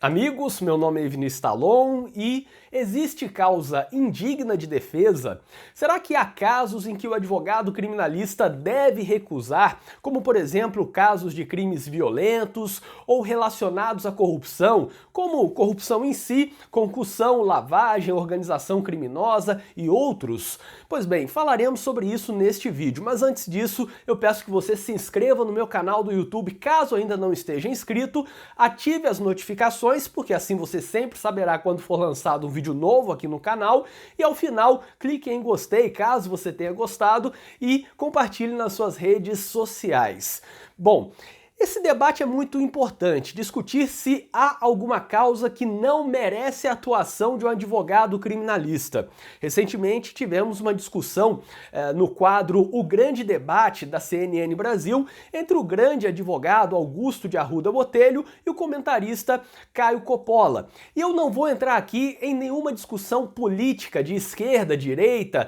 Amigos, meu nome é Vinícius Talon e existe causa indigna de defesa? Será que há casos em que o advogado criminalista deve recusar, como por exemplo casos de crimes violentos ou relacionados à corrupção, como corrupção em si, concussão, lavagem, organização criminosa e outros? Pois bem, falaremos sobre isso neste vídeo, mas antes disso eu peço que você se inscreva no meu canal do YouTube caso ainda não esteja inscrito, ative as notificações porque assim você sempre saberá quando for lançado um vídeo novo aqui no canal e ao final clique em gostei caso você tenha gostado e compartilhe nas suas redes sociais. Bom, esse debate é muito importante, discutir se há alguma causa que não merece a atuação de um advogado criminalista. Recentemente tivemos uma discussão no quadro O Grande Debate da CNN Brasil entre o grande advogado Augusto de Arruda Botelho e o comentarista Caio Coppola. E eu não vou entrar aqui em nenhuma discussão política de esquerda, direita,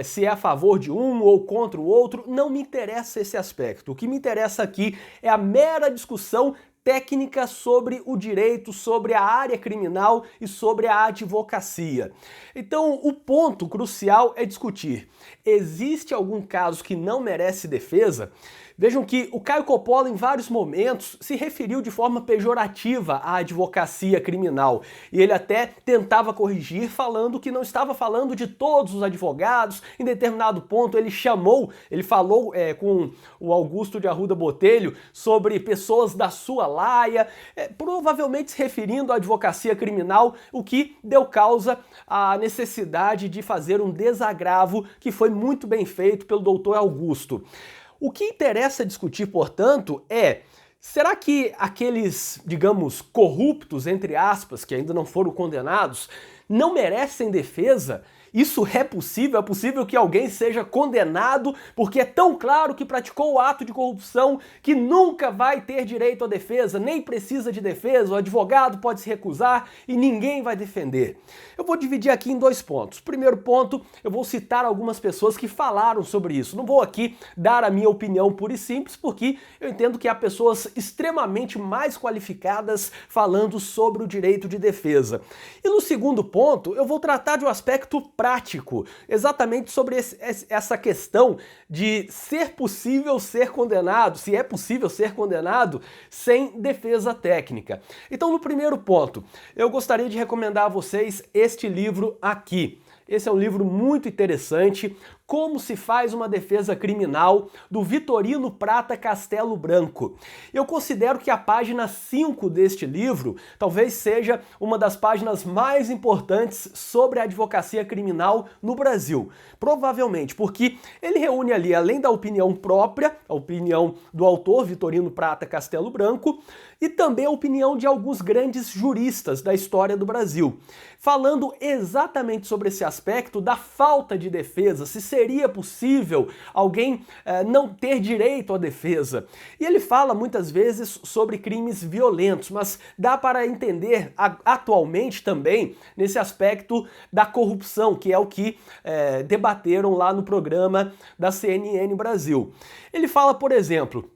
se é a favor de um ou contra o outro, não me interessa esse aspecto. O que me interessa aqui é a mera discussão técnica sobre o direito, sobre a área criminal e sobre a advocacia. Então, o ponto crucial é discutir: existe algum caso que não merece defesa? Vejam que o Caio Coppola, em vários momentos, se referiu de forma pejorativa à advocacia criminal. E ele até tentava corrigir, falando que não estava falando de todos os advogados. Em determinado ponto, ele falou com o Augusto de Arruda Botelho sobre pessoas da sua laia, provavelmente se referindo à advocacia criminal, o que deu causa à necessidade de fazer um desagravo que foi muito bem feito pelo doutor Augusto. O que interessa discutir, portanto, será que aqueles, digamos, corruptos, entre aspas, que ainda não foram condenados, não merecem defesa? Isso é possível que alguém seja condenado porque é tão claro que praticou o ato de corrupção que nunca vai ter direito à defesa, nem precisa de defesa, o advogado pode se recusar e ninguém vai defender. Eu vou dividir aqui em dois pontos. Primeiro ponto, eu vou citar algumas pessoas que falaram sobre isso. Não vou aqui dar a minha opinião pura e simples, porque eu entendo que há pessoas extremamente mais qualificadas falando sobre o direito de defesa. E no segundo ponto, eu vou tratar de um aspecto prático, exatamente sobre essa questão de ser possível ser condenado, se é possível ser condenado sem defesa técnica. Então, no primeiro ponto, eu gostaria de recomendar a vocês este livro aqui. Esse é um livro muito interessante, Como se faz uma defesa criminal, do Vitorino Prata Castelo Branco. Eu considero que a página 5 deste livro talvez seja uma das páginas mais importantes sobre a advocacia criminal no Brasil. Provavelmente, porque ele reúne ali, além da opinião própria, a opinião do autor, Vitorino Prata Castelo Branco, e também a opinião de alguns grandes juristas da história do Brasil, falando exatamente sobre esse aspecto da falta de defesa, se seria possível alguém não ter direito à defesa. E ele fala muitas vezes sobre crimes violentos, mas dá para entender atualmente também nesse aspecto da corrupção, que é o que debateram lá no programa da CNN Brasil. Ele fala, por exemplo,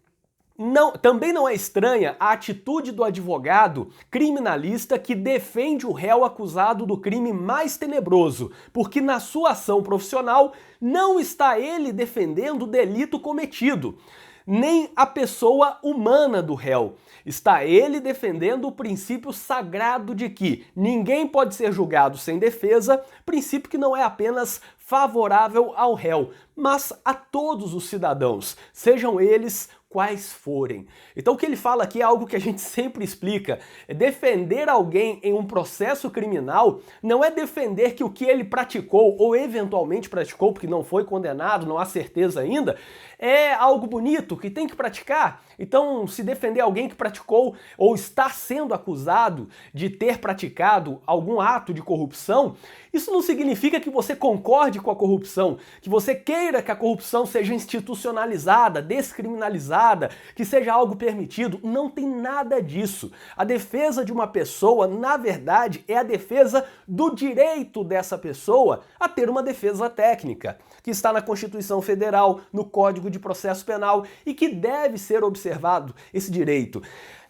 também não é estranha a atitude do advogado criminalista que defende o réu acusado do crime mais tenebroso, porque na sua ação profissional não está ele defendendo o delito cometido, nem a pessoa humana do réu. Está ele defendendo o princípio sagrado de que ninguém pode ser julgado sem defesa, princípio que não é apenas favorável ao réu, mas a todos os cidadãos, sejam eles quais forem. Então o que ele fala aqui é algo que a gente sempre explica. Defender alguém em um processo criminal não é defender que o que ele praticou ou eventualmente praticou, porque não foi condenado, não há certeza ainda, é algo bonito que tem que praticar. Então, se defender alguém que praticou ou está sendo acusado de ter praticado algum ato de corrupção, isso não significa que você concorde com a corrupção, que você queira que a corrupção seja institucionalizada, descriminalizada, que seja algo permitido. Não tem nada disso. A defesa de uma pessoa, na verdade, é a defesa do direito dessa pessoa a ter uma defesa técnica, que está na Constituição Federal, no Código de Processo Penal e que deve ser observado esse direito.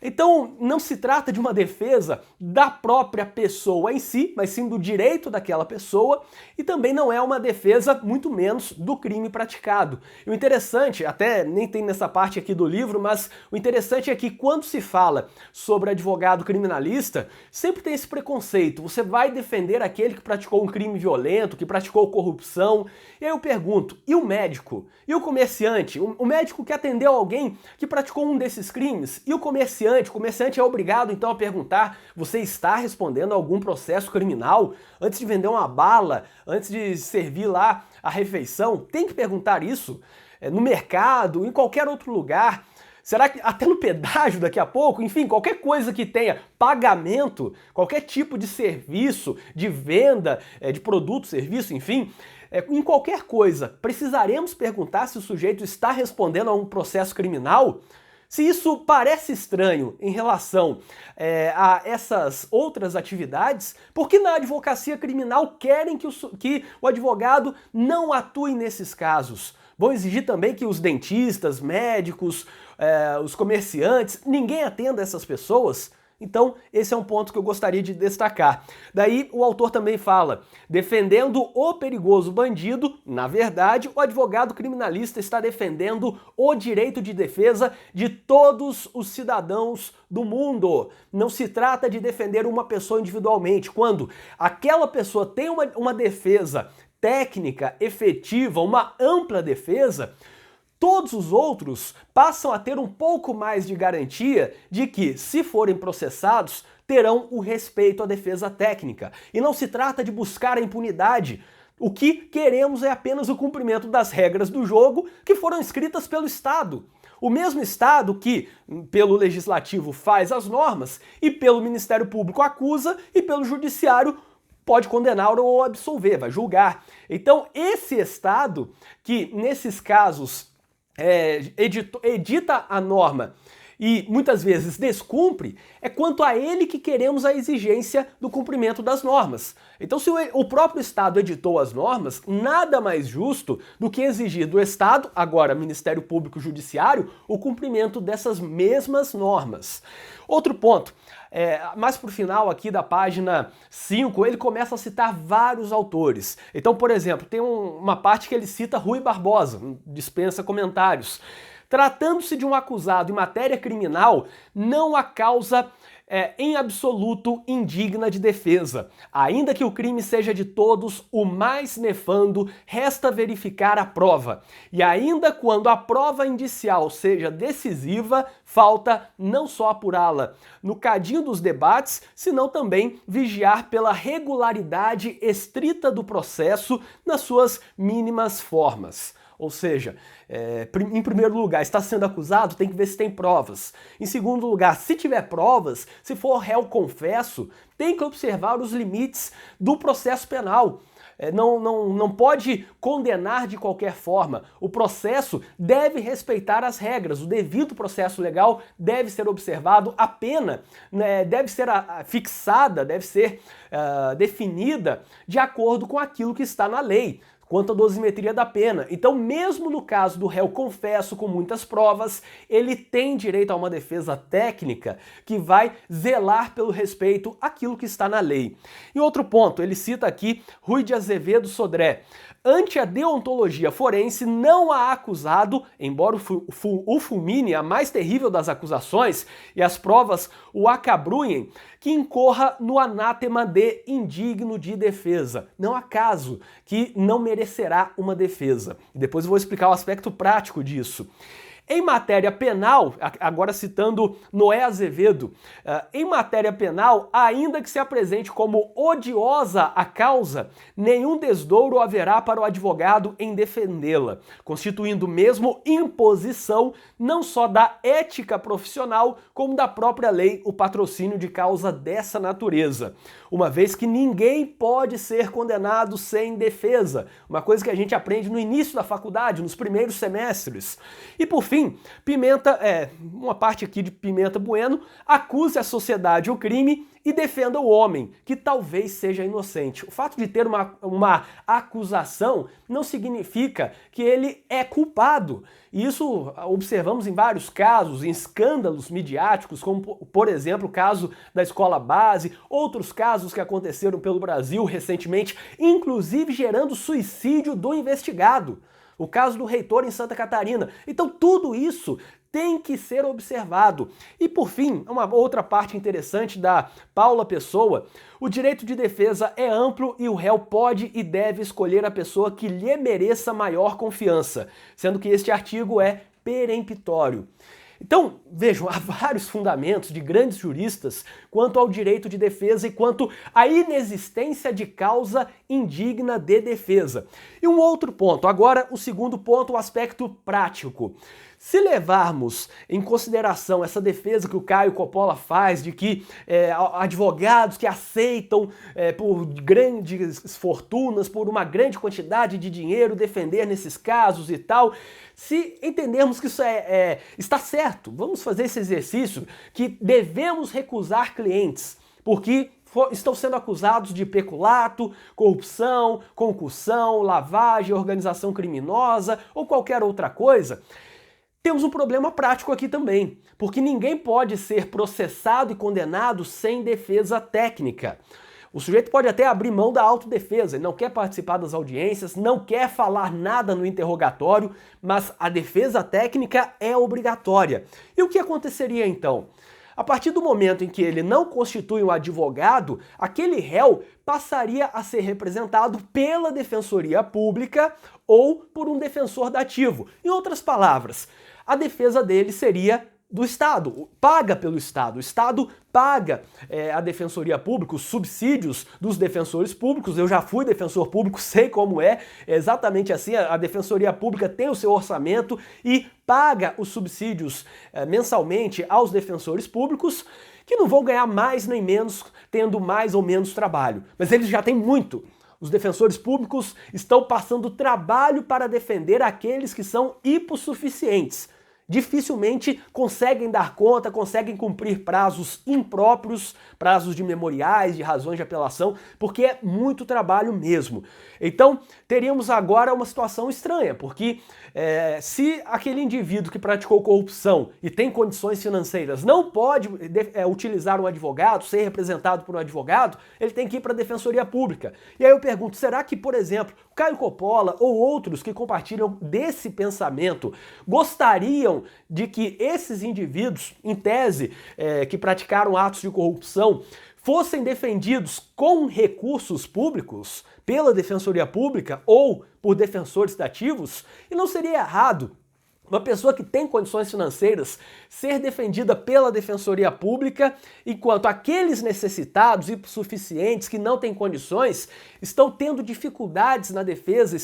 Então, não se trata de uma defesa da própria pessoa em si, mas sim do direito daquela pessoa, e também não é uma defesa, muito menos, do crime praticado. E o interessante, até nem tem nessa parte aqui do livro, mas o interessante é que quando se fala sobre advogado criminalista, sempre tem esse preconceito. Você vai defender aquele que praticou um crime violento, que praticou corrupção. E aí eu pergunto, e o médico? E o comerciante? O médico que atendeu alguém que praticou um desses crimes? E o comerciante? O comerciante é obrigado então a perguntar: você está respondendo a algum processo criminal? Antes de vender uma bala, antes de servir lá a refeição, tem que perguntar isso? No mercado, em qualquer outro lugar. Será que até no pedágio daqui a pouco? Enfim, qualquer coisa que tenha pagamento, qualquer tipo de serviço, de venda, de produto, serviço, enfim, em qualquer coisa, precisaremos perguntar se o sujeito está respondendo a um processo criminal? Se isso parece estranho em relação a essas outras atividades, por que na advocacia criminal querem que o advogado não atue nesses casos? Vão exigir também que os dentistas, médicos, os comerciantes, ninguém atenda essas pessoas? Então, esse é um ponto que eu gostaria de destacar. Daí, o autor também fala: defendendo o perigoso bandido, na verdade, o advogado criminalista está defendendo o direito de defesa de todos os cidadãos do mundo. Não se trata de defender uma pessoa individualmente. Quando aquela pessoa tem uma defesa técnica, efetiva, uma ampla defesa, todos os outros passam a ter um pouco mais de garantia de que, se forem processados, terão o respeito à defesa técnica. E não se trata de buscar a impunidade. O que queremos é apenas o cumprimento das regras do jogo que foram escritas pelo Estado. O mesmo Estado que, pelo Legislativo, faz as normas, e pelo Ministério Público acusa, e pelo Judiciário pode condenar ou absolver, vai julgar. Então, esse Estado que, nesses casos, edita a norma e muitas vezes descumpre, é quanto a ele que queremos a exigência do cumprimento das normas. Então, se o próprio Estado editou as normas, nada mais justo do que exigir do Estado, agora Ministério Público e Judiciário, o cumprimento dessas mesmas normas. Outro ponto, mais pro final aqui da página 5, ele começa a citar vários autores. Então, por exemplo, tem uma parte que ele cita Rui Barbosa, dispensa comentários. Tratando-se de um acusado em matéria criminal, não há causa em absoluto indigna de defesa. Ainda que o crime seja de todos o mais nefando, resta verificar a prova. E ainda quando a prova indicial seja decisiva, falta não só apurá-la no cadinho dos debates, senão também vigiar pela regularidade estrita do processo nas suas mínimas formas. Ou seja, em primeiro lugar, está sendo acusado, tem que ver se tem provas. Em segundo lugar, se tiver provas, se for réu confesso, tem que observar os limites do processo penal. Não pode condenar de qualquer forma. O processo deve respeitar as regras, o devido processo legal deve ser observado, a pena deve ser fixada, deve ser definida de acordo com aquilo que está na lei, quanto à dosimetria da pena. Então, mesmo no caso do réu confesso com muitas provas, ele tem direito a uma defesa técnica que vai zelar pelo respeito àquilo que está na lei. E outro ponto, ele cita aqui Rui de Azevedo Sodré. Ante a deontologia forense, não há acusado, embora o fulmine a mais terrível das acusações e as provas o acabrunhem, que incorra no anátema de indigno de defesa. Não há caso que não merecerá uma defesa. E depois eu vou explicar o aspecto prático disso. Em matéria penal, agora citando Noé Azevedo, em matéria penal, ainda que se apresente como odiosa a causa, nenhum desdouro haverá para o advogado em defendê-la, constituindo mesmo imposição não só da ética profissional, como da própria lei o patrocínio de causa dessa natureza, uma vez que ninguém pode ser condenado sem defesa, uma coisa que a gente aprende no início da faculdade, nos primeiros semestres. E por fim, fim, uma parte aqui de Pimenta Bueno acuse a sociedade o crime e defenda o homem, que talvez seja inocente. O fato de ter uma acusação não significa que ele é culpado. E isso observamos em vários casos, em escândalos midiáticos, como, por exemplo, o caso da escola base, outros casos que aconteceram pelo Brasil recentemente, inclusive gerando suicídio do investigado. O caso do reitor em Santa Catarina. Então tudo isso tem que ser observado. E por fim, uma outra parte interessante da Paula Pessoa, o direito de defesa é amplo e o réu pode e deve escolher a pessoa que lhe mereça maior confiança, sendo que este artigo é peremptório. Então, vejam, há vários fundamentos de grandes juristas quanto ao direito de defesa e quanto à inexistência de causa indigna de defesa. E um outro ponto, agora o segundo ponto, o aspecto prático. Se levarmos em consideração essa defesa que o Caio Coppola faz de que advogados que aceitam por grandes fortunas, por uma grande quantidade de dinheiro, defender nesses casos e tal, se entendermos que isso está certo, vamos fazer esse exercício, que devemos recusar clientes, porque estão sendo acusados de peculato, corrupção, concussão, lavagem, organização criminosa ou qualquer outra coisa. Temos um problema prático aqui também, porque ninguém pode ser processado e condenado sem defesa técnica. O sujeito pode até abrir mão da autodefesa, ele não quer participar das audiências, não quer falar nada no interrogatório, mas a defesa técnica é obrigatória. E o que aconteceria então? A partir do momento em que ele não constitui um advogado, aquele réu passaria a ser representado pela Defensoria Pública ou por um defensor dativo. Em outras palavras, a defesa dele seria do Estado, paga pelo Estado. O Estado paga a Defensoria Pública, os subsídios dos defensores públicos. Eu já fui defensor público, sei como é exatamente assim. A Defensoria Pública tem o seu orçamento e paga os subsídios mensalmente aos defensores públicos, que não vão ganhar mais nem menos tendo mais ou menos trabalho. Mas eles já têm muito. Os defensores públicos estão passando trabalho para defender aqueles que são hipossuficientes. Dificilmente conseguem dar conta, conseguem cumprir prazos impróprios, prazos de memoriais, de razões de apelação, porque é muito trabalho mesmo. Então, teríamos agora uma situação estranha, porque se aquele indivíduo que praticou corrupção e tem condições financeiras não pode utilizar um advogado, ser representado por um advogado, ele tem que ir para a Defensoria Pública. E aí eu pergunto, será que, por exemplo, Caio Coppola ou outros que compartilham desse pensamento gostariam de que esses indivíduos, em tese, que praticaram atos de corrupção, fossem defendidos com recursos públicos pela Defensoria Pública ou por defensores dativos? E não seria errado uma pessoa que tem condições financeiras ser defendida pela Defensoria Pública, enquanto aqueles necessitados e suficientes que não têm condições estão tendo dificuldades na defesa,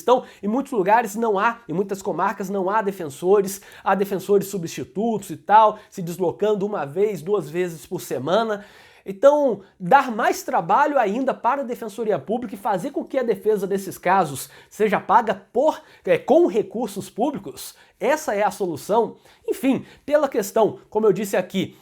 em muitos lugares não há, em muitas comarcas não há defensores, há defensores substitutos e tal, se deslocando uma vez, 2 vezes por semana. Então, dar mais trabalho ainda para a Defensoria Pública e fazer com que a defesa desses casos seja paga com recursos públicos, essa é a solução. Enfim, pela questão, como eu disse aqui,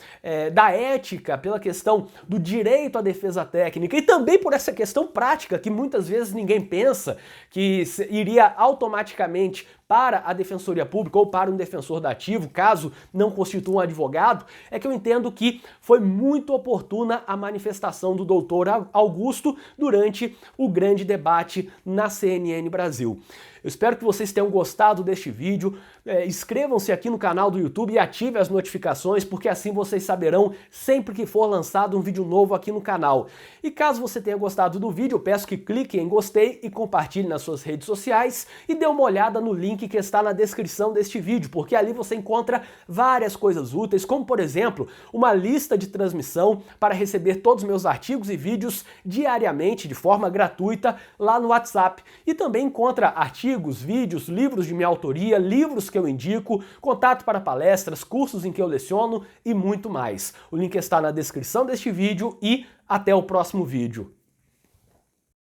da ética, pela questão do direito à defesa técnica e também por essa questão prática que muitas vezes ninguém pensa que iria automaticamente para a Defensoria Pública ou para um defensor dativo, caso não constitua um advogado, é que eu entendo que foi muito oportuna a manifestação do doutor Augusto durante o grande debate na CNN Brasil. Eu espero que vocês tenham gostado deste vídeo. Inscrevam-se aqui no canal do YouTube e ativem as notificações, porque assim vocês saberão sempre que for lançado um vídeo novo aqui no canal. E caso você tenha gostado do vídeo, eu peço que clique em gostei e compartilhe nas suas redes sociais e dê uma olhada no link que está na descrição deste vídeo, porque ali você encontra várias coisas úteis, como por exemplo, uma lista de transmissão para receber todos os meus artigos e vídeos diariamente, de forma gratuita, lá no WhatsApp. E também encontra artigos, vídeos, livros de minha autoria, livros que eu indico, contato para palestras, cursos em que eu leciono e muito mais. O link está na descrição deste vídeo e até o próximo vídeo.